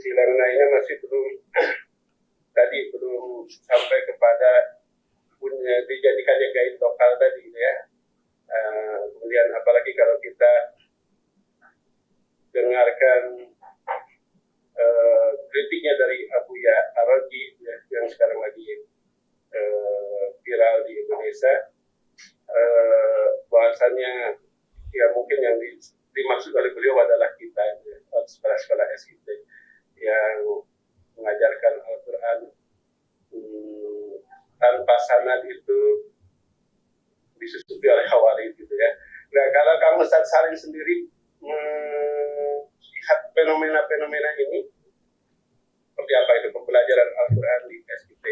Silang lainnya masih belum sampai kepada punya dijadikannya gain lokal tadi ya. Kemudian apalagi kalau kita dengarkan kritiknya dari Abu Ya Ar-Raji ya, yang sekarang lagi viral di Indonesia, bahwasannya ya mungkin yang dimaksud oleh beliau adalah kita ya, sekolah-sekolah SIT yang mengajarkan Al-Quran tanpa sanad itu disusupi oleh Khawarij gitu ya. Nah, kalau kamu Ustaz Salim sendiri melihat fenomena-fenomena ini, seperti apa itu pembelajaran Al-Quran di SIT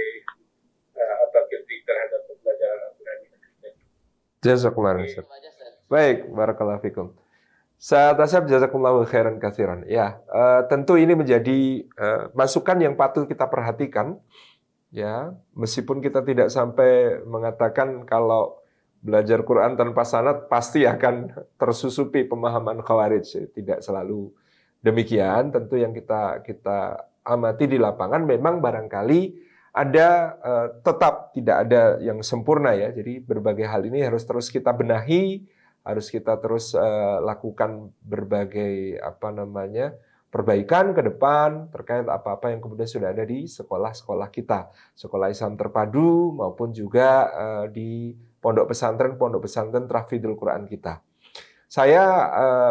atau kritik terhadap pembelajaran Al-Quran di SIT? Jazakallah. Baik, barakallahu fikum. Saat Asyab, jazakumullahu khairan katsiran. Ya, tentu ini menjadi masukan yang patut kita perhatikan. Ya, meskipun kita tidak sampai mengatakan kalau belajar Quran tanpa sanad pasti akan tersusupi pemahaman Khawarij. Tidak selalu demikian. Tentu yang kita amati di lapangan memang barangkali ada tetap tidak ada yang sempurna ya. Jadi berbagai hal ini harus terus kita benahi, harus kita terus lakukan berbagai perbaikan ke depan terkait apa-apa yang kemudian sudah ada di sekolah-sekolah kita, sekolah Islam terpadu maupun juga di pondok pesantren Tahfidzul Quran kita. Saya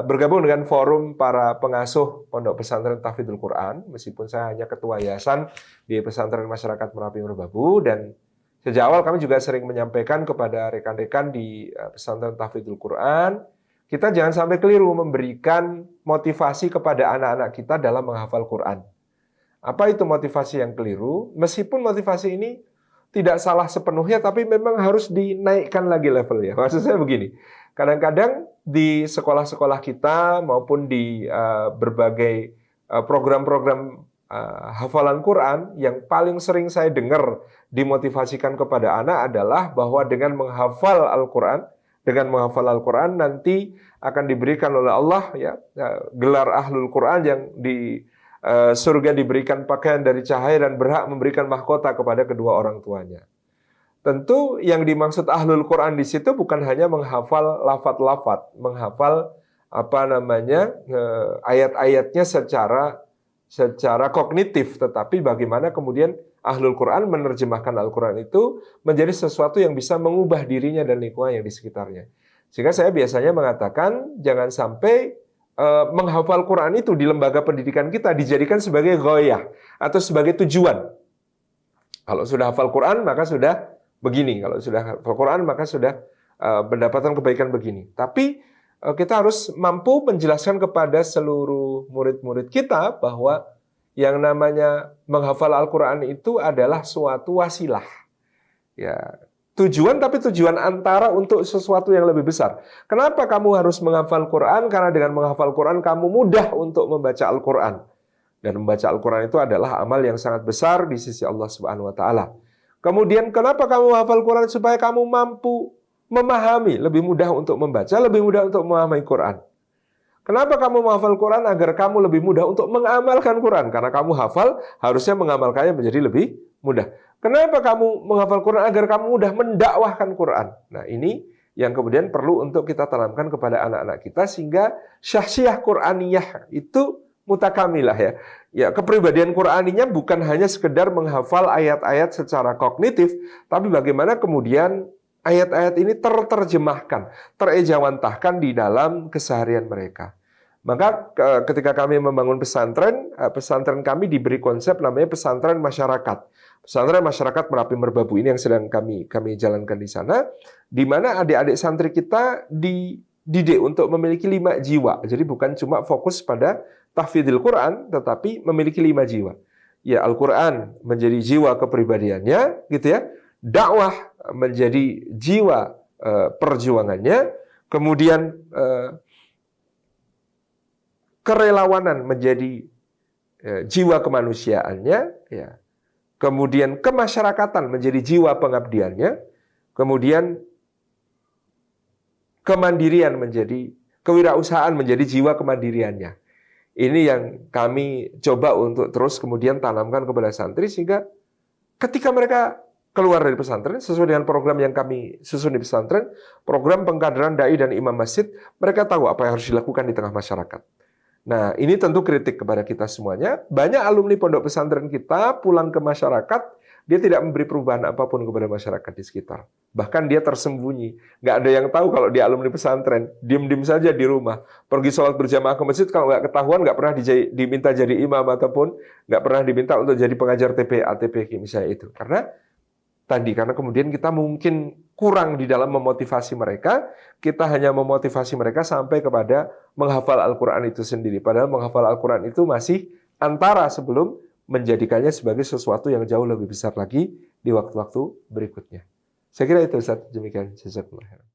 bergabung dengan forum para pengasuh pondok pesantren Tahfidzul Quran, meskipun saya hanya ketua yayasan di pesantren masyarakat Merapi Merbabu, dan sejak awal kami juga sering menyampaikan kepada rekan-rekan di pesantren Tahfidzul Quran, kita jangan sampai keliru memberikan motivasi kepada anak-anak kita dalam menghafal Quran. Apa itu motivasi yang keliru? Meskipun motivasi ini tidak salah sepenuhnya, tapi memang harus dinaikkan lagi levelnya. Maksud saya begini, kadang-kadang di sekolah-sekolah kita maupun di berbagai program-program hafalan Quran, yang paling sering saya dengar dimotivasikan kepada anak adalah bahwa dengan menghafal Al-Quran nanti akan diberikan oleh Allah ya gelar Ahlul Quran, yang di surga diberikan pakaian dari cahaya dan berhak memberikan mahkota kepada kedua orang tuanya. Tentu yang dimaksud Ahlul Quran di situ bukan hanya menghafal lafaz-lafaz, menghafal ayat-ayatnya secara kognitif, tetapi bagaimana kemudian Ahlul Quran menerjemahkan Al-Quran itu menjadi sesuatu yang bisa mengubah dirinya dan lingkungan yang di sekitarnya. Sehingga saya biasanya mengatakan jangan sampai menghafal Quran itu di lembaga pendidikan kita dijadikan sebagai ghoyah atau sebagai tujuan. Kalau sudah hafal Quran maka sudah begini, kalau sudah hafal Quran maka sudah mendapatkan kebaikan begini. Tapi kita harus mampu menjelaskan kepada seluruh murid-murid kita bahwa yang namanya menghafal Al-Quran itu adalah suatu wasilah. Ya, tujuan, tapi tujuan antara untuk sesuatu yang lebih besar. Kenapa kamu harus menghafal Quran? Karena dengan menghafal Quran kamu mudah untuk membaca Al-Quran. Dan membaca Al-Quran itu adalah amal yang sangat besar di sisi Allah Subhanahu wa Ta'ala. Kemudian kenapa kamu menghafal Quran? Supaya kamu mampu memahami, lebih mudah untuk membaca, lebih mudah untuk memahami Quran. Kenapa kamu menghafal Quran? Agar kamu lebih mudah untuk mengamalkan Quran. Karena kamu hafal, harusnya mengamalkannya menjadi lebih mudah. Kenapa kamu menghafal Quran? Agar kamu mudah mendakwahkan Quran. Nah, ini yang kemudian perlu untuk kita tanamkan kepada anak-anak kita, sehingga syakhsiyah Quraniyah itu mutakamilah ya. Ya, kepribadian Quraninya bukan hanya sekedar menghafal ayat-ayat secara kognitif, tapi bagaimana kemudian ayat-ayat ini terjemahkan, terejawantahkan di dalam keseharian mereka. Maka ketika kami membangun pesantren kami diberi konsep namanya pesantren masyarakat. Pesantren masyarakat Merapi Merbabu ini yang sedang kami jalankan di sana, di mana adik-adik santri kita dididik untuk memiliki 5 jiwa. Jadi bukan cuma fokus pada tahfidzul Quran, tetapi memiliki 5 jiwa. Ya, Al-Quran menjadi jiwa kepribadiannya, gitu ya. Dakwah menjadi jiwa perjuangannya, kemudian kerelawanan menjadi jiwa kemanusiaannya, ya. Kemudian kemasyarakatan menjadi jiwa pengabdiannya, kemudian kemandirian kewirausahaan menjadi jiwa kemandiriannya. Ini yang kami coba untuk terus kemudian tanamkan kepada santri, sehingga ketika mereka keluar dari pesantren, sesuai dengan program yang kami susun di pesantren, program pengkaderan dai dan imam masjid, mereka tahu apa yang harus dilakukan di tengah masyarakat. Nah, ini tentu kritik kepada kita semuanya. Banyak alumni pondok pesantren kita pulang ke masyarakat, dia tidak memberi perubahan apapun kepada masyarakat di sekitar. Bahkan dia tersembunyi. Nggak ada yang tahu kalau dia alumni pesantren. Diem-diem saja di rumah. Pergi sholat berjamaah ke masjid, kalau nggak ketahuan, nggak pernah diminta jadi imam, ataupun nggak pernah diminta untuk jadi pengajar TPA, TPQ misalnya itu. Karena kemudian kita mungkin kurang di dalam memotivasi mereka, kita hanya memotivasi mereka sampai kepada menghafal Al-Quran itu sendiri. Padahal menghafal Al-Quran itu masih antara sebelum menjadikannya sebagai sesuatu yang jauh lebih besar lagi di waktu-waktu berikutnya. Saya kira itu, Ustaz. Demikian. Jazakumullah khairan.